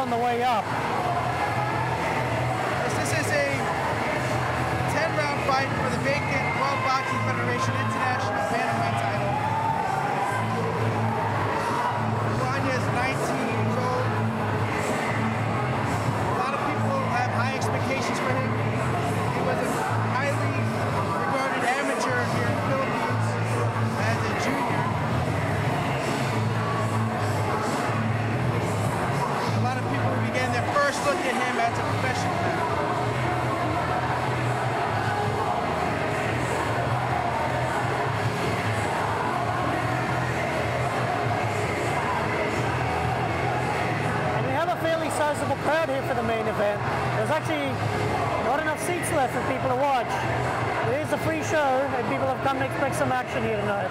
on the way up. This is a 10-round fight for the vacant World Boxing Federation International Bantamweight title. Plania is 19 years old. A lot of people have high expectations for him. He was a highly regarded amateur here in the Philippines as a junior. A lot of people began their first look at him as a professional now. Sizable crowd here for the main event. There's actually not enough seats left for people to watch. It is a free show and people have come to expect some action here tonight.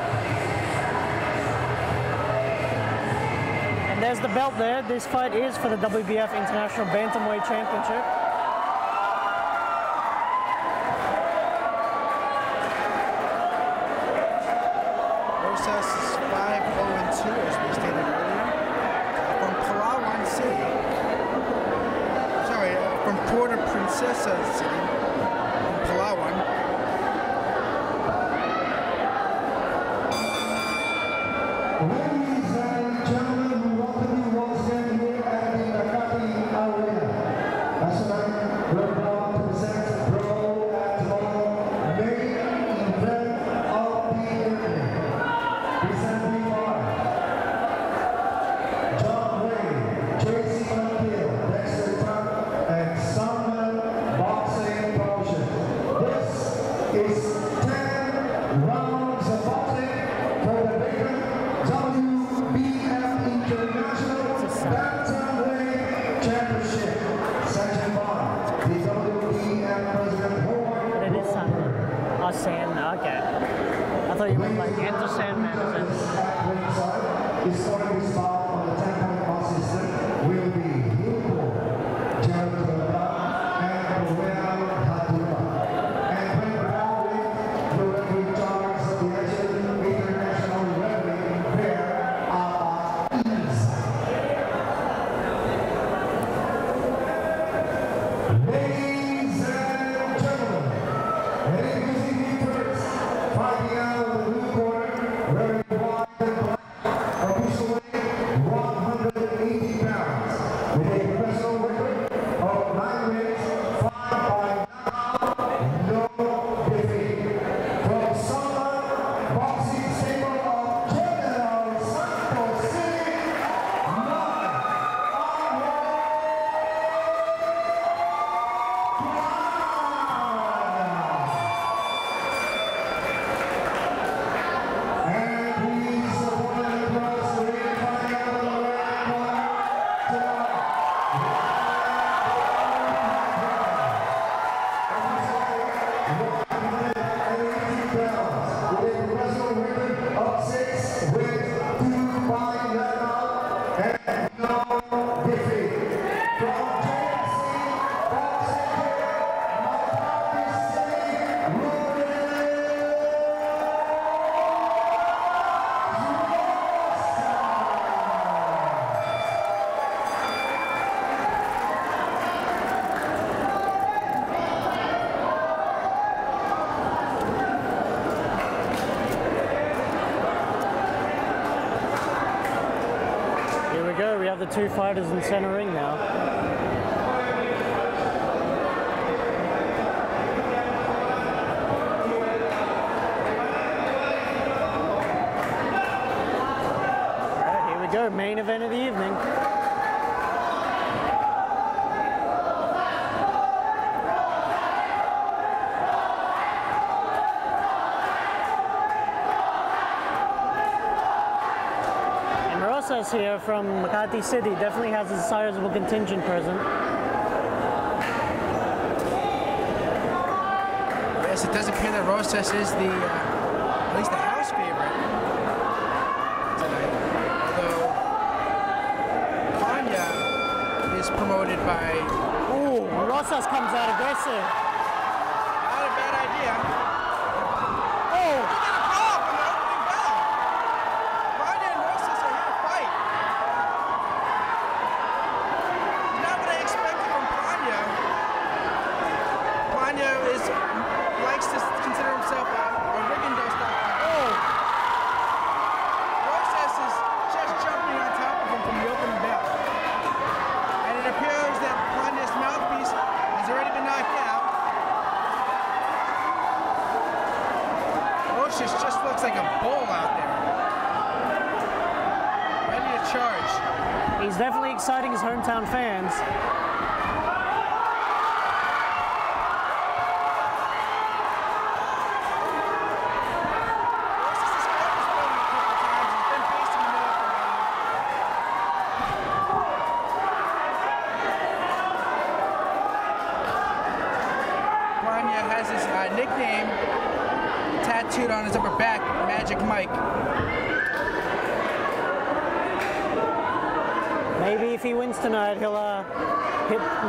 And there's the belt there. This fight is for the WBF International Bantamweight Championship. Rosas is 5-0-2 as we stated earlier. From Palawan City. From Puerto Princesa City, in Palawan. Ladies and gentlemen, we welcome you once again here at the Makati Arena. As tonight, we're proud to present Pro and tomorrow main event of the evening. Presenting by John Ray, Tracy Manfield, Dexter Tuck, and Summer Boxing Promotion. This is 10 rounds of boxing for the vacant WBF International Bantamweight Championship, sanctioned by the WBF President Howard. But it is Sandman. Oh, Sandman, okay. I thought you meant like Enter Sandman. At ringside is going to be spot on the 10-point box system will be Hugo, Jared and Royal Hatura. And when following the referee charge of the international referee there are ladies and gentlemen, introducing the first, fighting out of the blue corner, wearing white and black, official weight 180 pounds, with a professional record of 9 wins, 5 by knockout, no defeat. From Summer Boxing Stable of General Santos City, and please support and across the ring, fighting out of the red corner tonight. Here we go, we have the two fighters in the center ring now. Alright, here we go, main event of the evening. Rosas here from Makati City definitely has a sizable contingent present. Yes, it does appear that Rosas is the, at least the house favorite tonight. Although Plania is promoted by... Ooh, Rosas comes out aggressive. Not a bad idea. Oh! Rosas just looks like a bull out there. Ready to charge. He's definitely exciting his hometown fans. Plania has his nickname tattooed on his upper back, Magic Mike. Maybe if he wins tonight, he'll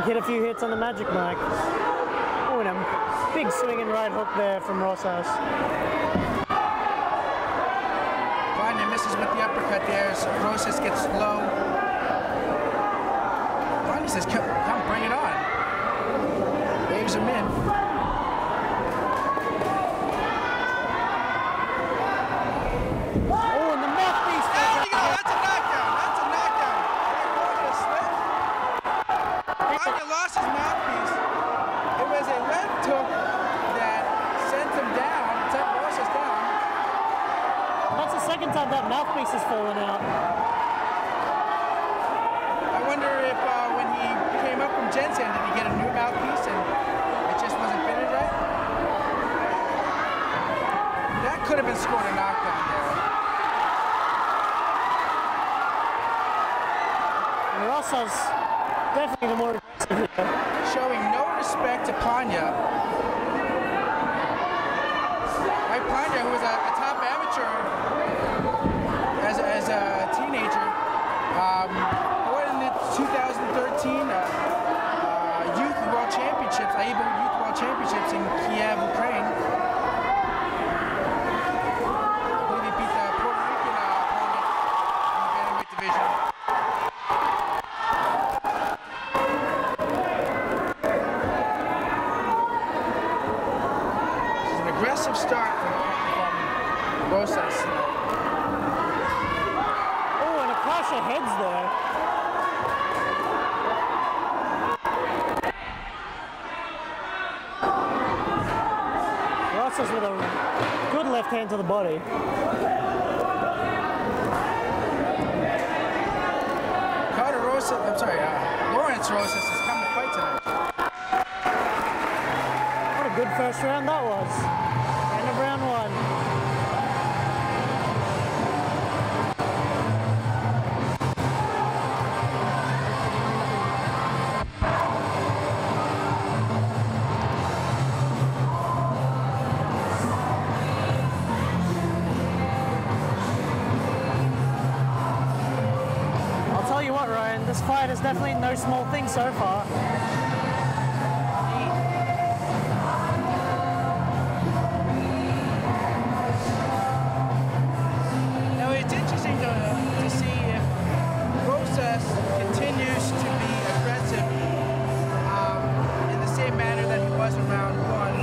hit a few hits on the Magic Mike. Oh, and a big swinging right hook there from Rosas. Plania misses with the uppercut there, so Rosas gets low. Plania says, come bring it on. Waves him in. Oh, and the mouthpiece. There we go, that's a knockdown. That's a knockdown. Plania lost his mouthpiece. It was a left hook that sent him down, sent Rosas down. That's the second time that mouthpiece has fallen out. I wonder if when he came up from Jensen, did he get a new mouthpiece and it just wasn't fitted right? That could have been scored a knockdown there. And Rosas definitely the more aggressive here. Showing no respect to Plania. Right, Plania, who was a top amateur as a teenager, won in the 2013 Youth World Championships, AIBA Youth World Championships in Kiev, Ukraine. I believe he beat the Puerto Rican opponent in the bantamweight division. Aggressive start from Rosas. Oh, and a clash of heads there. Rosas with a good left hand to the body. Lorence Rosas has come to fight tonight. What a good first round that was. End of round one. I'll tell you what, Ryan, this fight is definitely no small thing so far. Now it's interesting to see if Rosas continues to be aggressive in the same manner that he was in round one.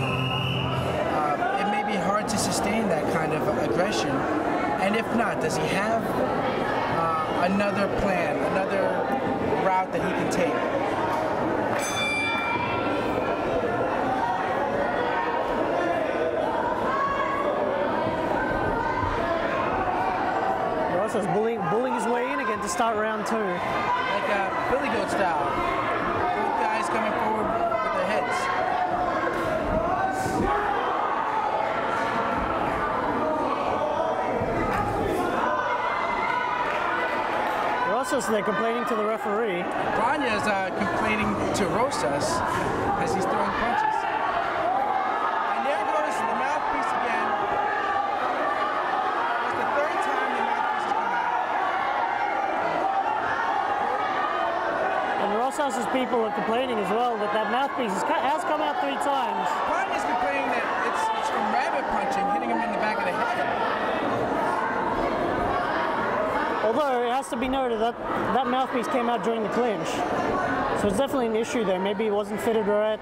It may be hard to sustain that kind of aggression. And if not, does he have another plan, another route that he can take? Rosas bullying his way in again to start round two. Like Billy Goat style. Both guys coming forward with their heads. Rosas, they're complaining to the referee. Plania is complaining to Rosas as he's throwing punches. And there goes the mouthpiece again. It's the third time the mouthpiece has come out. And Rosas' people are complaining as well that that mouthpiece has come out 3 times. Plania's complaining that it's from rabbit punching, hitting him in the back of the head. Although it has to be noted that that mouthpiece came out during the clinch. So it's definitely an issue there. Maybe it wasn't fitted right.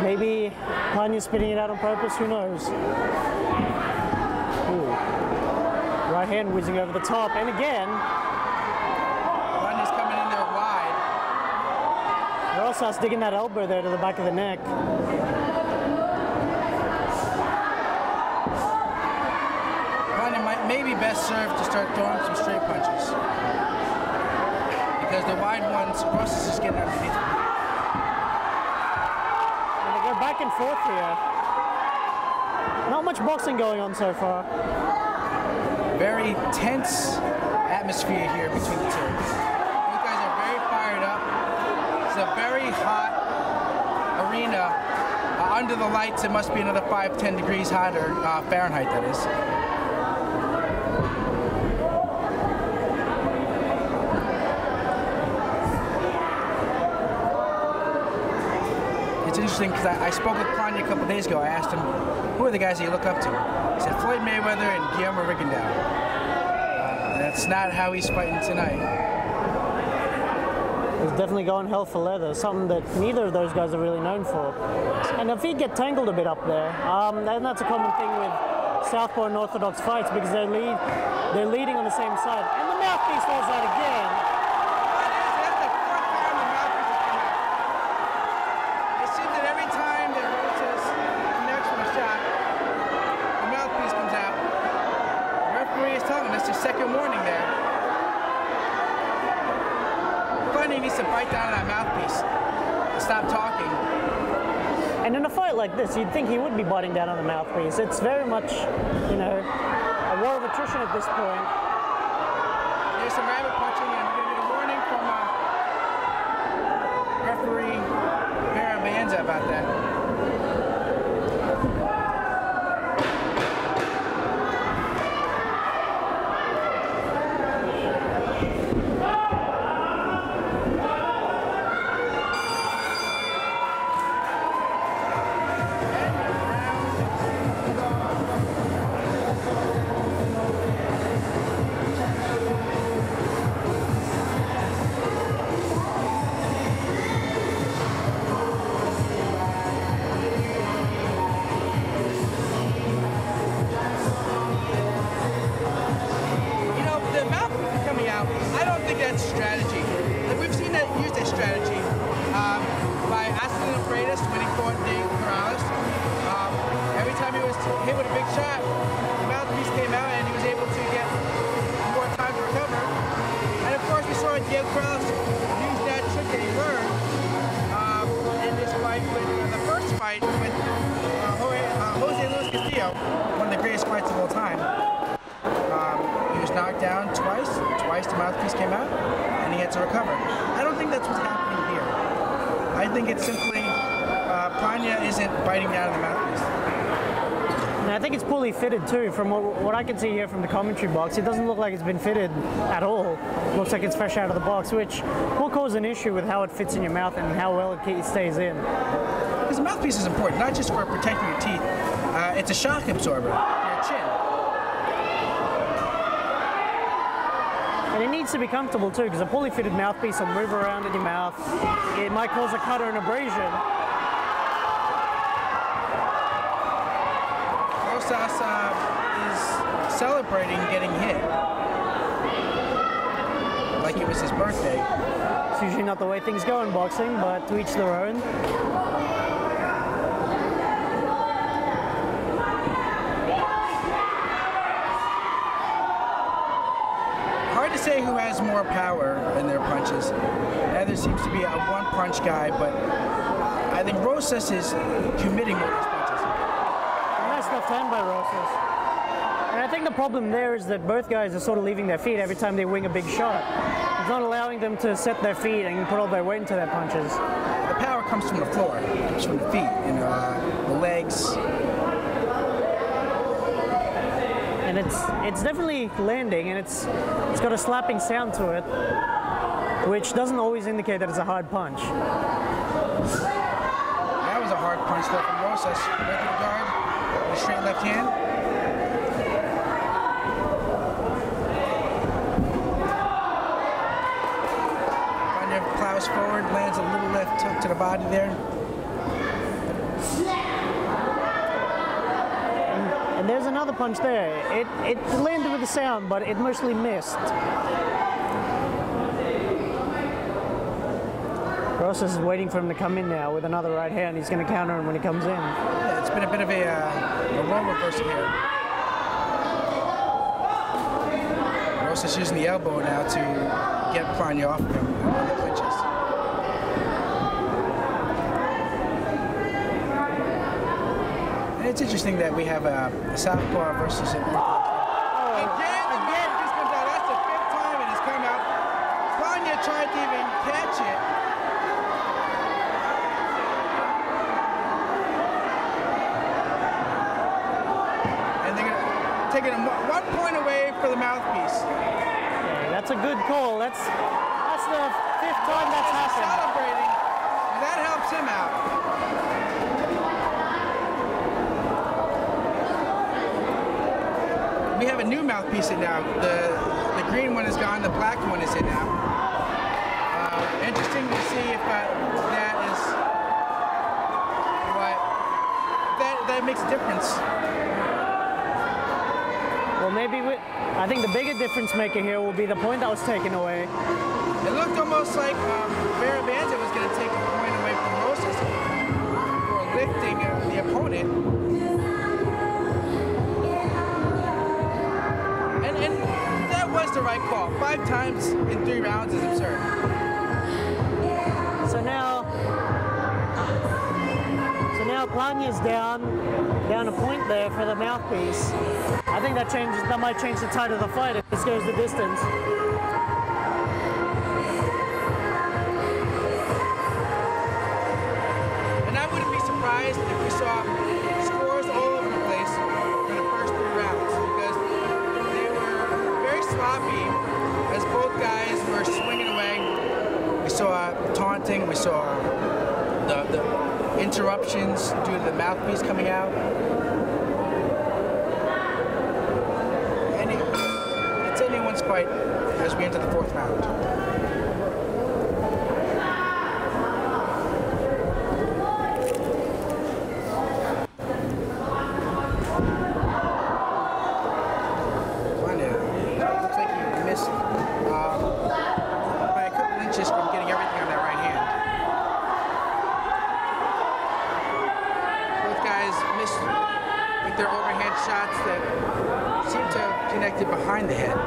Maybe Plania's spitting it out on purpose, who knows? Ooh. Right hand whizzing over the top, and again. Plania's coming in there wide. Rosas digging that elbow there to the back of the neck. be best served to start throwing some straight punches. Because the wide ones, Rosas is getting underneath them. And they go back and forth here. Not much boxing going on so far. Very tense atmosphere here between the two. These guys are very fired up. It's a very hot arena. Under the lights, it must be another 5-10 degrees hotter, Fahrenheit that is. It's interesting because I spoke with Plania a couple days ago. I asked him, who are the guys that you look up to? He said Floyd Mayweather and Guillermo Rigondeaux. That's not how he's fighting tonight. He's definitely going hell for leather, something that neither of those guys are really known for. And if he'd get tangled a bit up there, and that's a common thing with Southpaw and Orthodox fights because they're leading on the same side. And the mouthpiece falls out again. That's the fourth time the mouthpiece has come out. It seems that every time that Rosas connects with a shot, the mouthpiece comes out. The referee is telling us the second warning there. Plania needs to bite down on that mouthpiece and stop talking. And in a fight like this, you'd think he would be biting down on the mouthpiece. It's very much, you know, a war of attrition at this point. There's some rabbit punching, and we're going to get a warning from referee Vera Banza about that. Strategy. Like we've seen that use that strategy by Aston Freitas when he fought Dave Corrales. Every time he was hit with a big shot, the mouthpiece came out and he was able to get more time to recover. And of course, we saw Dave Corrales use that trick that he learned in this fight with the first fight with Jose Luis Castillo, one of the greatest fights of all time. He was knocked down twice the mouthpiece came out, and he had to recover. I don't think that's what's happening here. I think it's simply Plania isn't biting down on the mouthpiece. And I think it's poorly fitted too. From what I can see here from the commentary box, it doesn't look like it's been fitted at all. It looks like it's fresh out of the box, which will cause an issue with how it fits in your mouth and how well it stays in. Because the mouthpiece is important, not just for protecting your teeth. It's a shock absorber for your chin. And it needs to be comfortable too, because a poorly fitted mouthpiece will move around in your mouth. It might cause a cut or an abrasion. Rosas is celebrating getting hit. Like it was his birthday. It's usually not the way things go in boxing, but to each their own. Say who has more power in their punches. Neither seems to be a one-punch guy, but I think Rosas is committing more of his punches. Nice left hand by Rosas. And I think the problem there is that both guys are sort of leaving their feet every time they wing a big shot. It's not allowing them to set their feet and put all their weight into their punches. The power comes from the floor. It comes from the feet, the legs. And it's definitely landing, and it's got a slapping sound to it, which doesn't always indicate that it's a hard punch. That was a hard punch there from Rosas. Right to the guard, with a straight left hand. Plania plows forward, lands a little left hook to the body there. And there's another punch there. It landed with a sound, but it mostly missed. Rosas is waiting for him to come in now with another right hand. He's going to counter him when he comes in. Yeah, it's been a bit of a role reversal here. Rosas using the elbow now to get Plania off of him in the clinches. And it's interesting that we have a southpaw versus an Again, the man just comes out. That's the 5th time it has come out. Plania tried to even catch it. And they're going to take it 1 point away for the mouthpiece. Okay, that's a good call. That's the 5th time that's happened. Celebrating. That helps him out. We have a new mouthpiece in now. The green one is gone, the black one is in now. Interesting to see if that is what that makes a difference. Well, maybe I think the bigger difference maker here will be the point that was taken away. It looked almost like Barabanza was going to take a point away from Rosas for lifting the opponent. And that was the right call. 5 times in 3 rounds is absurd. So now Plania's down a point there for the mouthpiece. I think that might change the tide of the fight if this goes the distance. And I wouldn't be surprised if we saw scores all over the place for the first 3 rounds because they were very sloppy as both guys were swinging away. We saw taunting, we saw the interruptions due to the mouthpiece coming out. It's anyone's fight as we enter the 4th round. Looks like he missed by a couple inches from getting everything on that right hand. Both guys missed with their overhand shots that seem to have connected behind the head.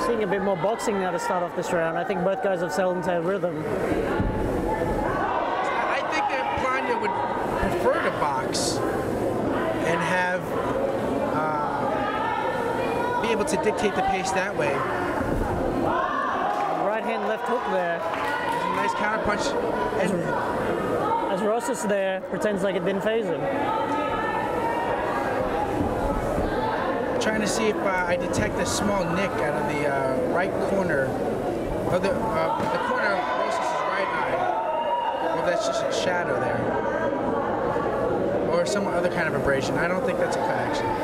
Seeing a bit more boxing now to start off this round. I think both guys have settled into rhythm. I think that Plania would prefer to box and have be able to dictate the pace that way. Right hand, left hook there. There's a nice counter punch. As Rosas there pretends like it didn't phase him. Trying to see if I detect a small nick out of the right corner, or the corner of Rosas' right eye. Or if that's just a shadow there, or some other kind of abrasion. I don't think that's a cut actually.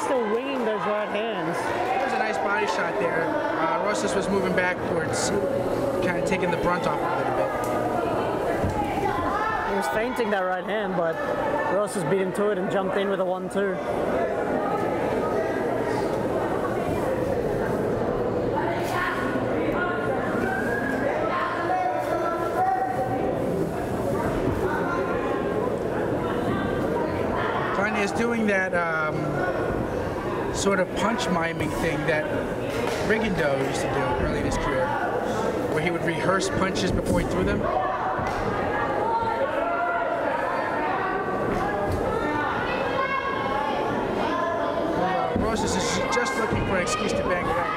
Still winging those right hands. That was a nice body shot there. Rosas was moving backwards, kind of taking the brunt off a little bit. He was feinting that right hand, but Rosas beat him to it and jumped in with a 1-2. Plania is doing that sort of punch miming thing that Rigondeaux used to do early in his career, where he would rehearse punches before he threw them. Rosas is just looking for an excuse to bang it out.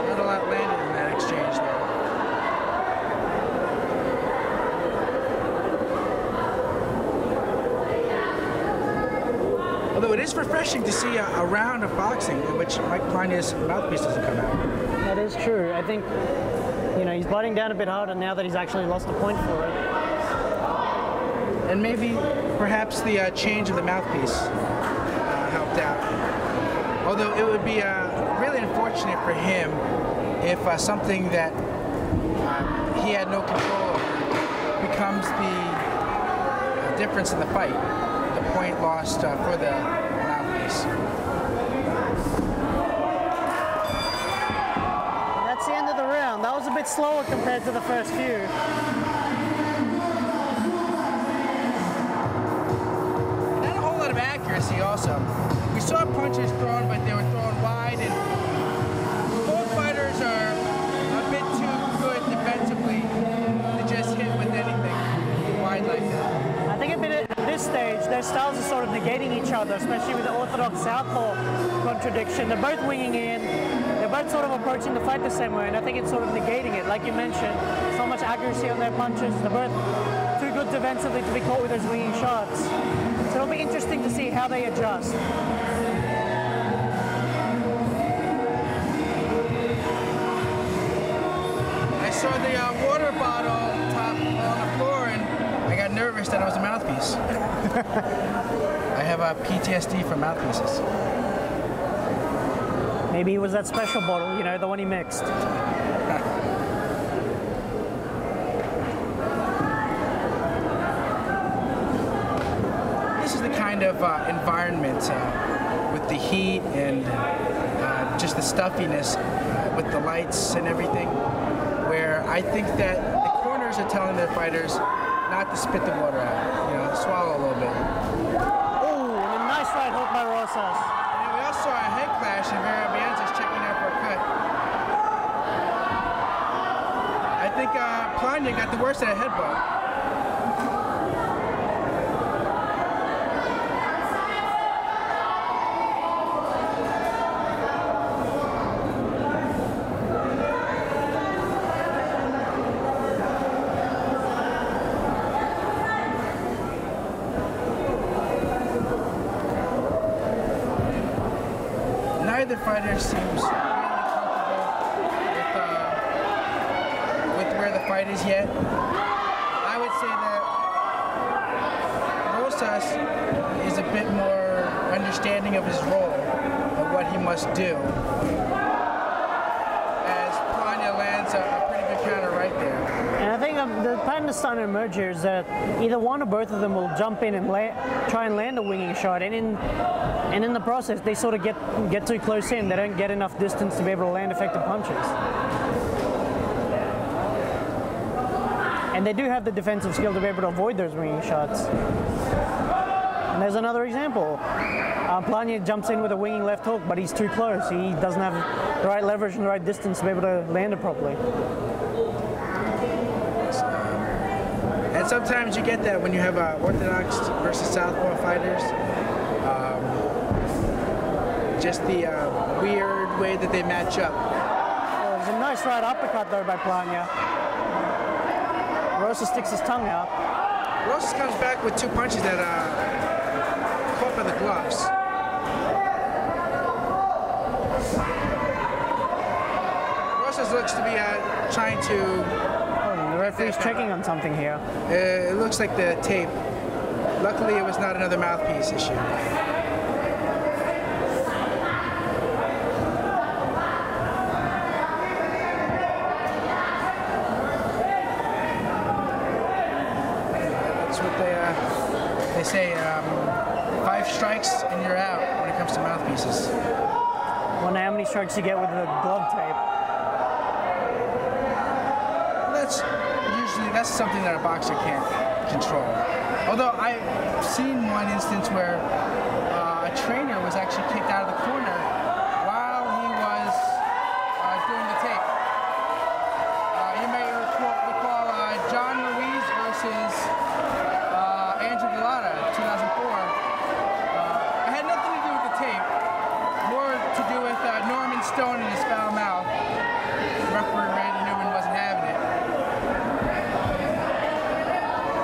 Not a lot landed in that exchange there. Although it is refreshing to see a round of boxing in which Mike Plania's mouthpiece doesn't come out. That is true. I think, he's biting down a bit harder now that he's actually lost a point for it. And maybe, perhaps the change of the mouthpiece helped out. Although it would be really unfortunate for him if something that he had no control over becomes the difference in the fight. The point lost for the mouthpiece. that was a bit slower compared to the first few. Not a whole lot of accuracy also. We saw punches thrown, but they were thrown wide, and both fighters are a bit too good defensively to just hit with anything wide like that. I think at this stage, their styles are sort of negating each other, especially with the orthodox southpaw contradiction. They're both winging in. They're both sort of approaching the fight the same way, and I think it's sort of negating it. Like you mentioned, so much accuracy on their punches. They're both too good defensively to be caught with those winging shots. So it'll be interesting to see how they adjust. I saw the water bottle top on the floor, and I got nervous that it was a mouthpiece. I have a PTSD from mouthpieces. Maybe it was that special bottle, you know, the one he mixed. This is the kind of environment with the heat and just the stuffiness with the lights and everything, where I think that the corners are telling their fighters not to spit the water out, you know, swallow a little bit. Oh, and a nice right hook by Rosas. And we also saw a head clash, and Vera Bianca's checking out for a cut. I think Plania got the worst of that headbutt. Neither fighter seems really comfortable with where the fight is yet. I would say that Rosas is a bit more understanding of his role, of what he must do, as Plania lands a pretty good counter right there. And I think the pattern that's starting to emerge here is that either one or both of them will jump in and try and land a winging shot, and in the process they sort of get too close in. They don't get enough distance to be able to land effective punches. And they do have the defensive skill to be able to avoid those winging shots. And there's another example. Plania jumps in with a winging left hook, but he's too close. He doesn't have the right leverage and the right distance to be able to land it properly. And sometimes you get that when you have orthodox versus southpaw fighters. Just the weird way that they match up. Oh, there's a nice right uppercut though by Plania. Rosas sticks his tongue out. Rosas comes back with two punches that caught by the gloves. Rosas looks to be trying to... Oh, the referee's checking on something here. It looks like the tape. Luckily, it was not another mouthpiece issue. They say 5 strikes and you're out when it comes to mouthpieces. Wonder how many strikes you get with the glove tape. That's something that a boxer can't control. Although I've seen one instance where a trainer was actually kicked out of the corner while he was doing the tape. You may recall John Ruiz versus 2004. It had nothing to do with the tape, more to do with Norman Stone and his foul mouth. Referee Randy Newman wasn't having it.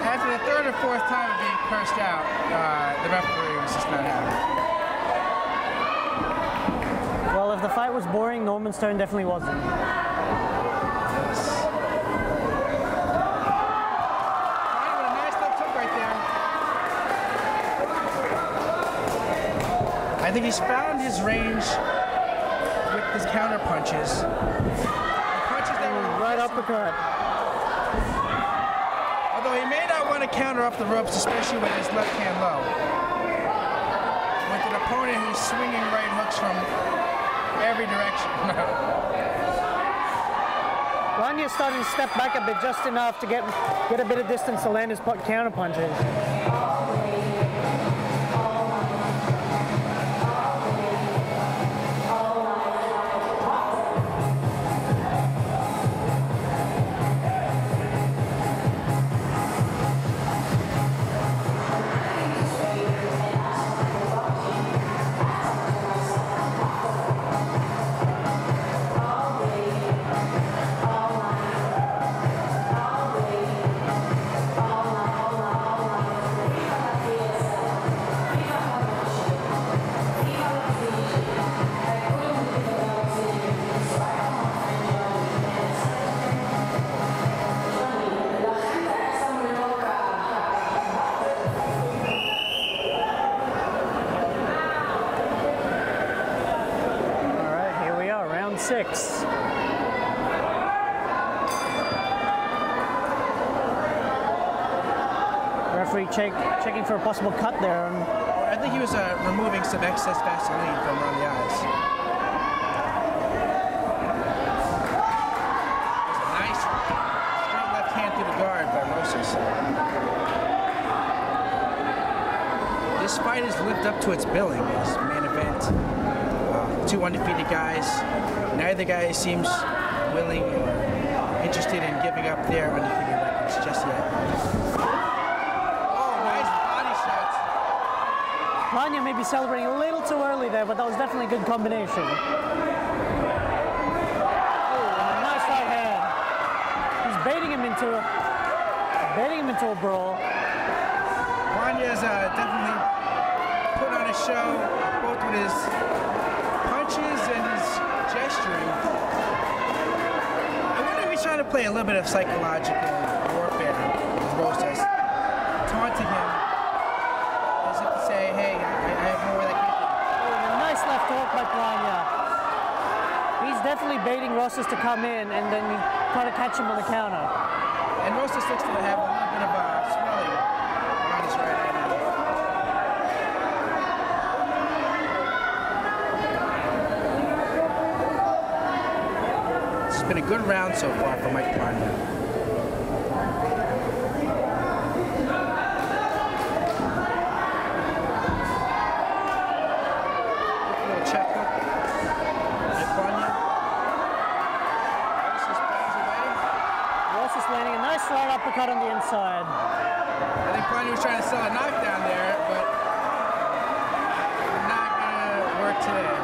After the 3rd or 4th time of being cursed out, the referee was just not having it. Well, if the fight was boring, Norman Stone definitely wasn't. I think he's found his range with his counter punches. The punches that were right uppercut. Although he may not want to counter up the ropes, especially with his left hand low. With an opponent who's swinging right hooks from every direction. Plania's starting to step back a bit, just enough to get a bit of distance to land his counter punches. Six. Referee checking for a possible cut there. I think he was removing some excess Vaseline from around the eyes. Nice straight left hand through the guard by Rosas. This fight has lived up to its billing as main event. Two undefeated guys. Neither guy seems willing or interested in giving up their undefeated records just yet. Oh, nice body shots. Plania may be celebrating a little too early there, but that was definitely a good combination. Oh, nice right hand. He's baiting him into a brawl. Plania's definitely put on a show, both with his punches and his gesturing. I wonder if he's trying to play a little bit of psychological warfare with Rosas, taunting him as if to say, hey, I have more that can do. Oh, a nice left hook by Plania. He's definitely baiting Rosas to come in and then try to catch him on the counter. And Rosas looks to have a little bit of swelling on his right eye now. It's been a good round so far for Mike Plania. Little check hook. Mike Plania. Rosas bangs away. Rosas landing a nice right uppercut on the inside. I think Plania was trying to sell a knockdown there, but not gonna work today.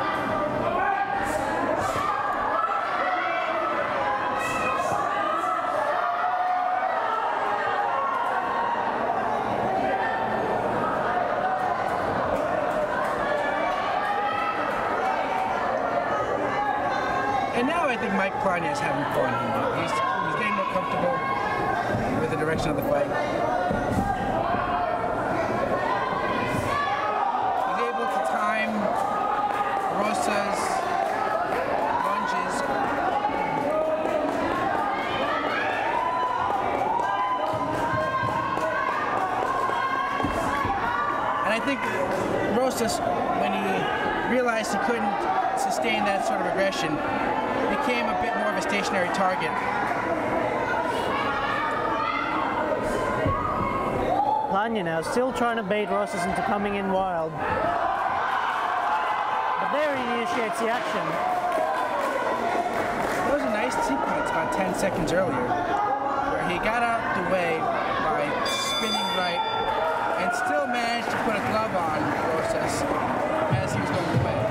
And now I think Mike Plania is having fun. He's getting more comfortable with the direction of the fight. He's able to time Rosas' lunges. And I think Rosas, when he realized he couldn't sustain that sort of aggression, became a bit more of a stationary target. Plania now still trying to bait Rosas into coming in wild. But there he initiates the action. That was a nice sequence about 10 seconds earlier, where he got out the way by spinning right and still managed to put a glove on Rosas as he was going away.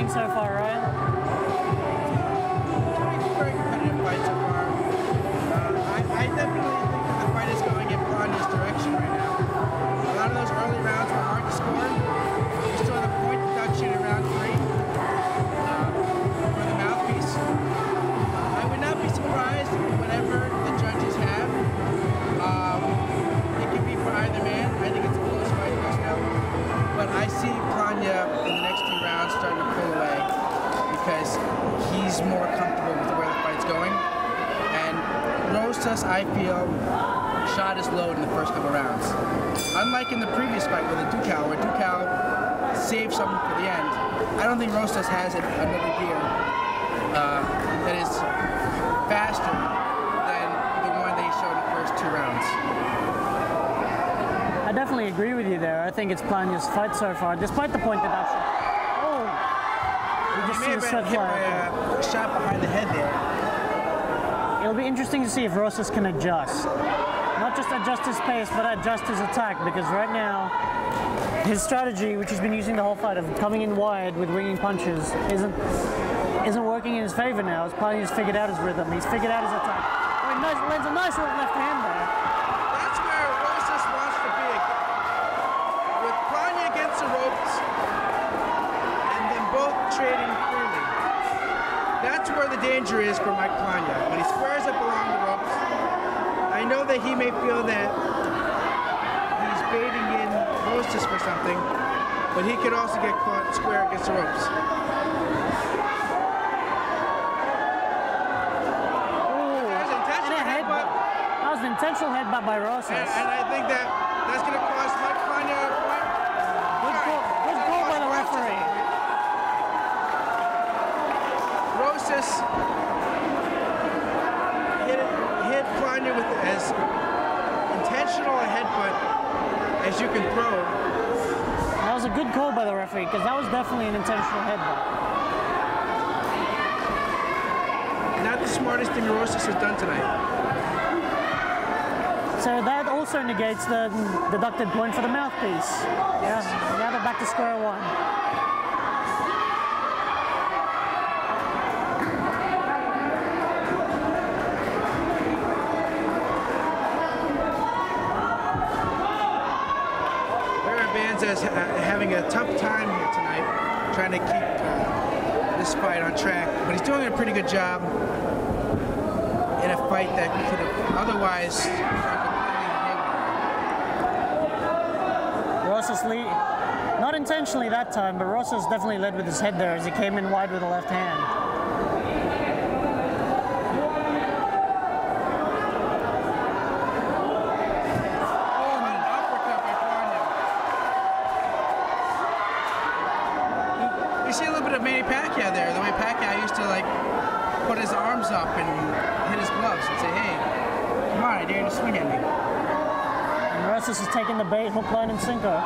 So far, Ryan? Very competitive fight so far. I definitely think that the fight is going in Plania's direction right now. A lot of those early rounds were hard to score. We still had a point deduction in round 3 for the mouthpiece. I would not be surprised if whatever the judges have, it could be for either man. I think it's a close fight right now. But I see Plania in the next 2 rounds starting to pull away because he's more comfortable with where the fight's going. And Rosas, I feel, shot his load in the first couple rounds. Unlike in the previous fight with the Ducal, where Ducal saved something for the end, I don't think Rosas has another gear that is faster than the one they showed in the first 2 rounds. I definitely agree with you there. I think it's Plania's fight so far, despite the point deduction. Oh! You just see a sweat hit fly. by a shot behind the head there. It'll be interesting to see if Rosas can adjust. Not just adjust his pace, but adjust his attack, because right now, his strategy, which he's been using the whole fight, of coming in wide with winging punches, isn't working in his favor now, as Plania's figured out his rhythm. He's figured out his attack. Oh, he lands a nice little left hand there. That's where Rosas wants to be. With Plania against the ropes, and then both trading freely. That's where the danger is for Mike Plania. When he squares up along the ropes, I know that he may feel that he's baiting in Rosas for something, but he could also get caught square against the ropes. That was an intentional headbutt by Rosas. And I think that's going to cost Mike Plania a point. Good call by the referee. Rosas hit Plania with as intentional a headbutt as you can throw. That was a good call by the referee, because that was definitely an intentional headbutt. Not the smartest thing Rosas has done tonight. So that also negates the deducted point for the mouthpiece. Yeah, now they're back to square one. Is having a tough time here tonight, trying to keep this fight on track, but he's doing a pretty good job in a fight that could have otherwise Rosas lead, not intentionally that time, but Rosas definitely led with his head there as he came in wide with the left hand. there, the way Pacquiao used to like put his arms up and hit his gloves and say, hey, come on, I dare you to swing at me. And Rosas is taking the bait, hook, line, and sinker.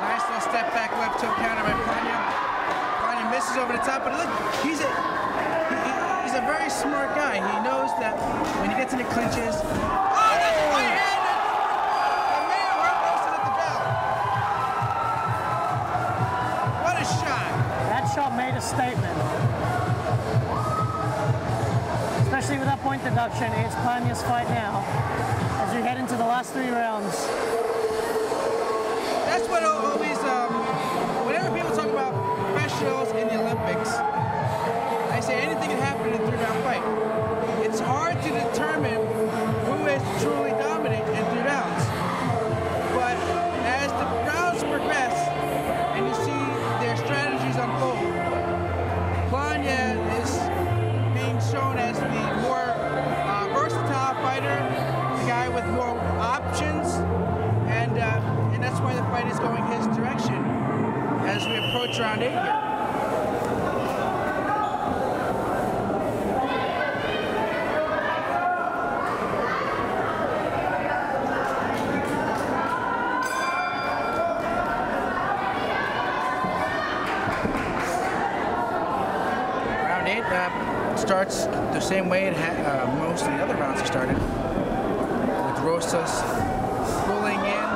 Nice little step back left hook counter by Plania. Plania misses over the top, but look, he's a very smart guy. He knows that when he gets into clinches, oh, that's a right hand! That may have hurt Rosas at the bell. What a shot! That shot made a statement. Especially with that point deduction, it's Plania's fight now as we head into the last 3 rounds. That's what always, whenever people talk about professionals in the Olympics, I say anything can happen in a 3-round fight. It's hard to determine who is truly dominant in 3 rounds. But as the rounds progress and you see their strategies unfold, Plania is being shown as the more versatile fighter, the guy with more options, and that's why the fight is going his direction as we approach round 8 here. Starts the same way most of the other rounds have started, with Rosas pulling in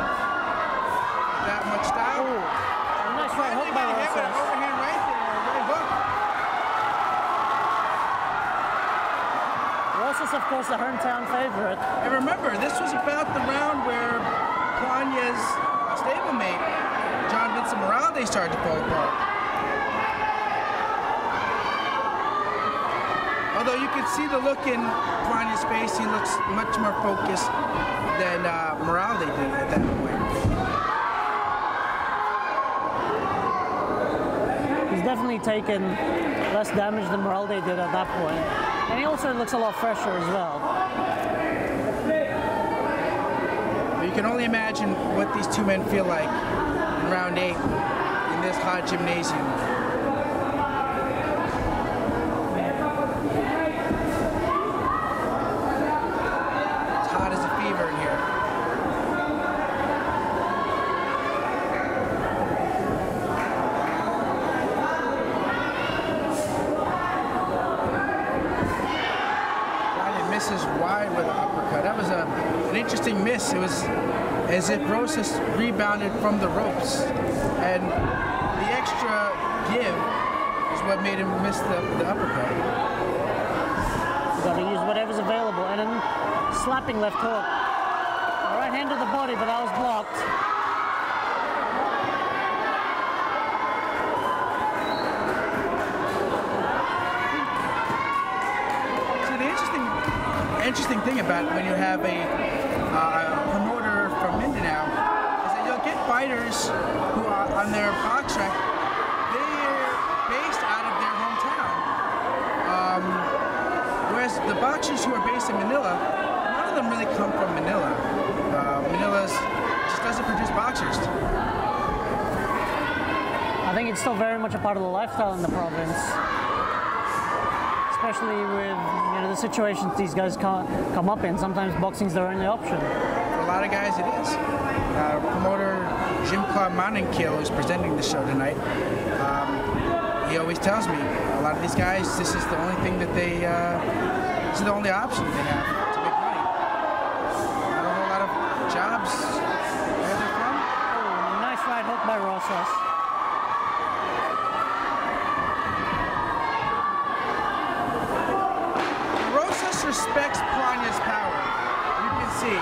that much style. Ooh, a nice right hook by Rosas. Overhand right there, right hook. Rosas, of course, the hometown favorite. And remember, this was about the round where Plania's stablemate, John Vincent Morales, started to fall apart. Although you can see the look in Plania's face, he looks much more focused than Morales did at that point. definitely taken less damage than Moralde did at that point. And he also looks a lot fresher as well. You can only imagine what these two men feel like in round 8 in this hot gymnasium. It's hot as a fever in here. Misses wide with an uppercut. That was an interesting miss. It was as if Rosas rebounded from the ropes, and the extra give is what made him miss the uppercut. You got to use whatever's available, and then slapping left hook. Right hand to the body, but that was blocked. Interesting thing about when you have a promoter from Mindanao is that you'll get fighters who are on their box track. They're based out of their hometown, whereas the boxers who are based in Manila, none of them really come from Manila. Manila just doesn't produce boxers. I think it's still very much a part of the lifestyle in the province. Especially with the situations these guys can't come up in. Sometimes boxing's their only option. For a lot of guys, it is. Promoter Jim Claude Manankil, who's presenting the show tonight, he always tells me a lot of these guys, this is the only thing that they, this is the only option they have to make money. Not a whole lot of jobs where they're from. Oh, nice right hook by Rosas. Respects Plania's power. You can see.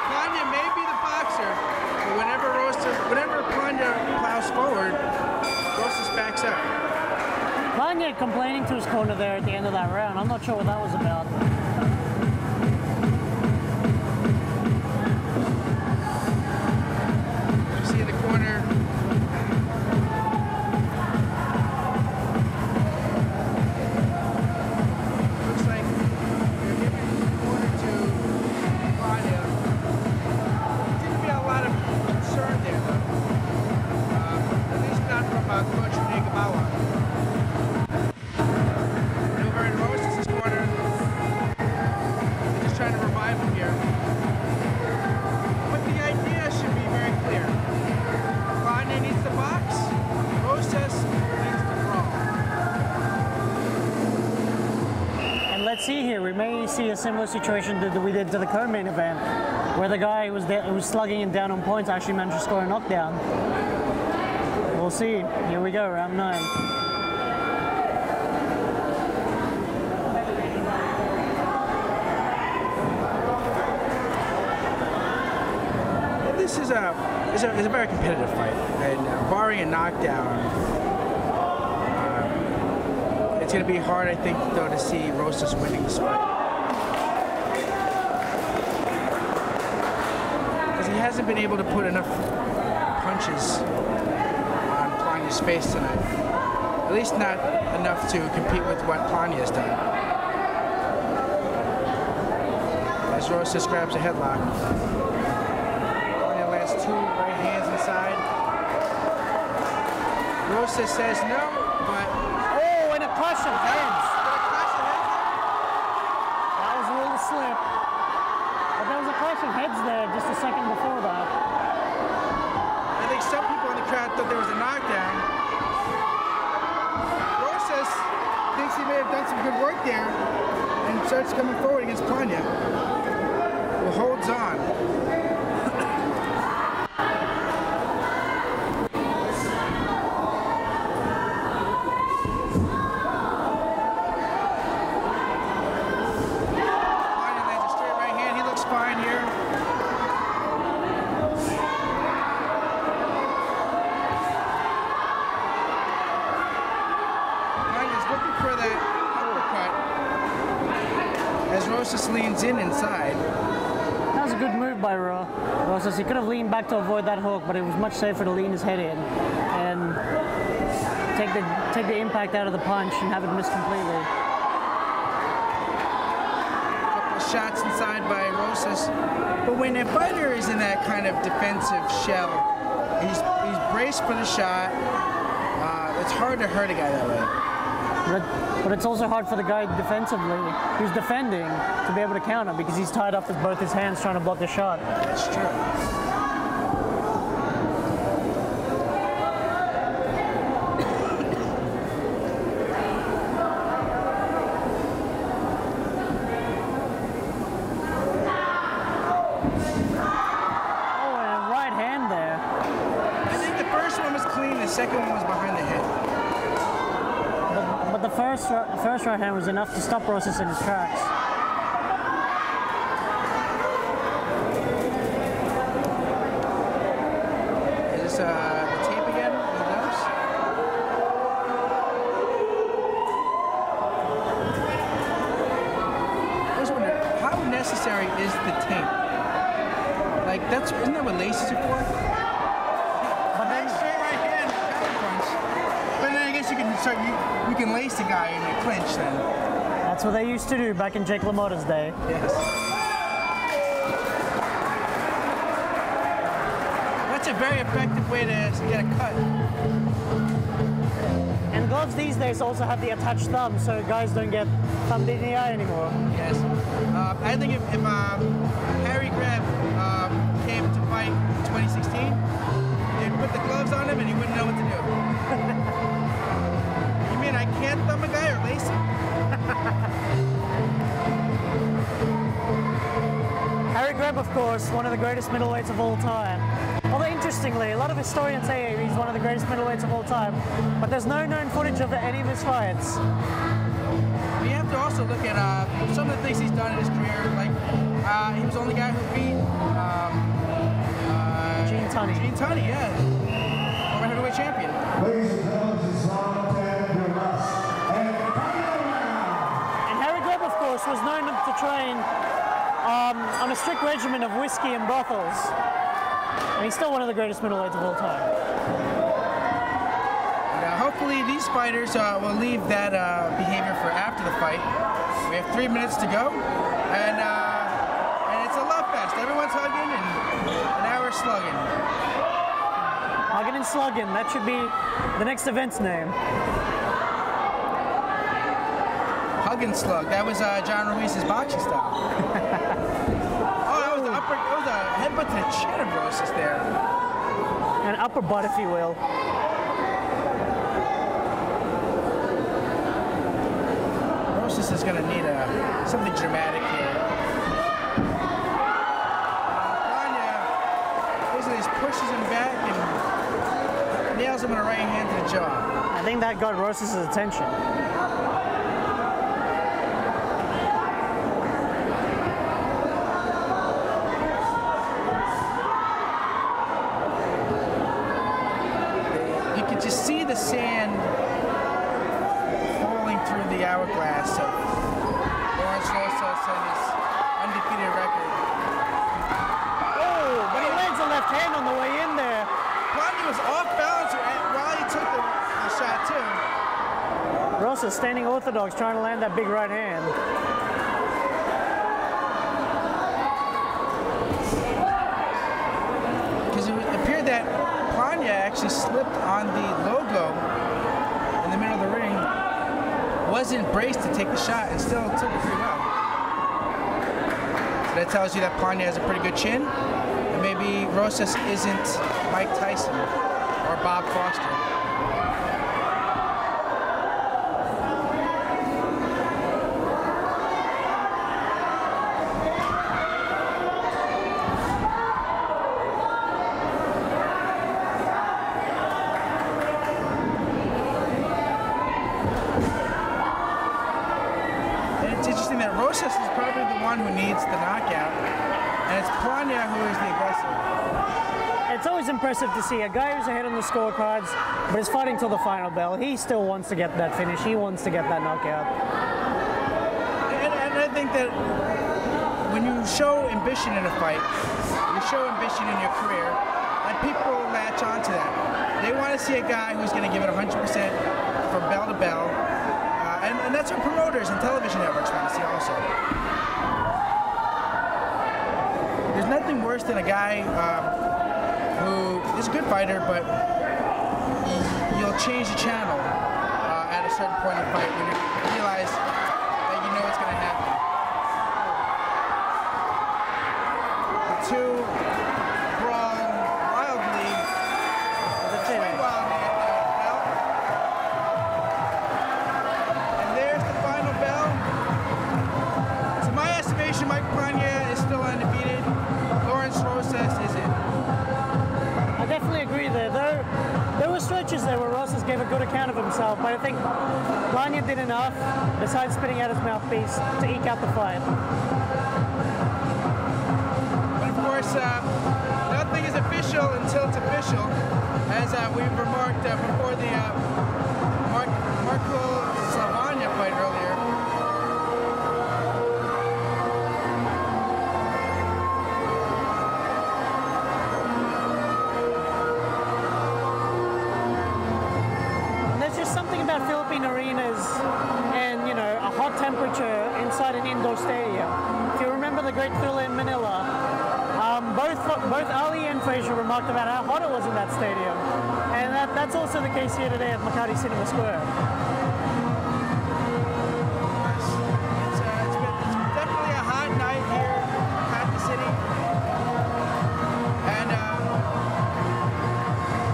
Plania may be the boxer, but whenever Plania plows forward, Rosas backs up. Plania complaining to his corner there at the end of that round. I'm not sure what that was about. You see in the corner. See here, we may see a similar situation that we did to the co-main event, where the guy who was slugging him down on points actually managed to score a knockdown. We'll see. Here we go, round 9. This is a very competitive fight, and barring a knockdown. It's going to be hard, I think, though, to see Rosas winning this fight. Because he hasn't been able to put enough punches on Plania's face tonight. At least not enough to compete with what Plania's done. As Rosas grabs a headlock. Plania lands 2 right hands inside. Rosas says no, but... Clash of heads. That was a little slip. But there was a clash of heads there just a second before that. I think some people in the crowd thought there was a knockdown. Rosas thinks he may have done some good work there and starts coming forward against Plania, who holds on. Rosas leans in inside. That was a good move by Rosas. He could have leaned back to avoid that hook, but it was much safer to lean his head in and take the impact out of the punch and have it miss completely. Shots inside by Rosas, but when a fighter is in that kind of defensive shell, he's braced for the shot. It's hard to hurt a guy that way. But it's also hard for the guy defensively, who's defending, to be able to counter because he's tied up with both his hands trying to block the shot. That's true. The second one was behind the head. But the first right hand was enough to stop Rosas in his tracks. Is this the tape again? The gloves? I was wondering, how necessary is the tape? Like, isn't that what laces are for? You can lace the guy in a clinch then. That's what they used to do back in Jake LaMotta's day. Yes. That's a very effective way to get a cut. And gloves these days also have the attached thumb, so guys don't get thumbed in the eye anymore. Yes. I think if Harry Greb came to fight in 2016, they'd put the gloves on him and he wouldn't know what to do. I can't thumb a guy or lace him. Harry Greb, of course, one of the greatest middleweights of all time. Although interestingly, a lot of historians say he's one of the greatest middleweights of all time, but there's no known footage of any of his fights. We have to also look at some of the things he's done in his career. Like he was the only guy who beat Gene Tunney. Gene Tunney, yeah, former heavyweight champion. Was known to train on a strict regimen of whiskey and brothels, and he's still one of the greatest middleweights of all time. Hopefully these fighters will leave that behavior for after the fight. We have 3 minutes to go, and it's a love fest. Everyone's hugging and now we're slugging. Hugging and slugging, that should be the next event's name. Hug and slug. That was John Ruiz's boxing style. That was a headbutt to the chin of Rosas there. An upper butt, if you will. Rosas is going to need something dramatic here. Plania basically just pushes him back and nails him with a right hand to the jaw. I think that got Rosas' attention. See the sand falling through the hourglass of Lorence Rosas and his undefeated record. Oh, but he lands a left hand on the way in there. Plania was off balance while he took the shot too. Rosas standing orthodox, trying to land that big right hand. Because it appeared that Plania actually slipped on the logo in the middle of the ring, wasn't braced to take the shot, and still took it pretty well. So that tells you that Plania has a pretty good chin, and maybe Rosas isn't Mike Tyson or Bob Foster. Rosas is probably the one who needs the knockout, and it's Plania who is the aggressor. It's always impressive to see a guy who's ahead on the scorecards, but is fighting till the final bell. He still wants to get that finish. He wants to get that knockout. And I think that when you show ambition in a fight, you show ambition in your career, that people will latch on to that. They want to see a guy who's going to give it 100% from bell to bell. And that's what promoters and television networks want to see also. There's nothing worse than a guy who is a good fighter, but you'll change the channel at a certain point in the fight when you realize that you know what's going to happen. The two brawl wildly. Swing wildly at the bell. And there's the final bell. To my estimation, Mike Plania is still undefeated. Lorence Rosas isn't. I definitely agree there. There were stretches there where Rosas gave a good account of himself, but I think Plania did enough, besides spitting out his mouthpiece, to eke out the fight. But of course, nothing is official until it's official, as we've remarked before the Marco Slavania fight earlier. Something about Philippine arenas and, you know, a hot temperature inside an indoor stadium. If you remember the great thriller in Manila, both Ali and Frazier remarked about how hot it was in that stadium. And that's also the case here today at Makati Cinema Square. It's definitely a hot night here at the city. And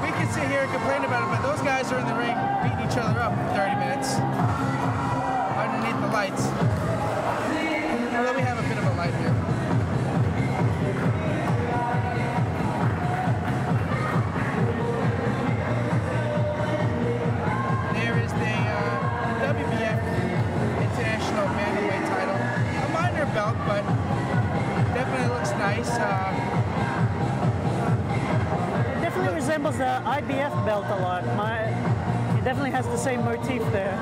we can sit here and complain about it, but those guys are in the ring beating each other up for 30 minutes underneath the lights. Although we have a bit of a light here. There is the WBF International Bantamweight title. A minor belt, but definitely looks nice. It definitely resembles the IBF belt a lot. It definitely has the same motif there.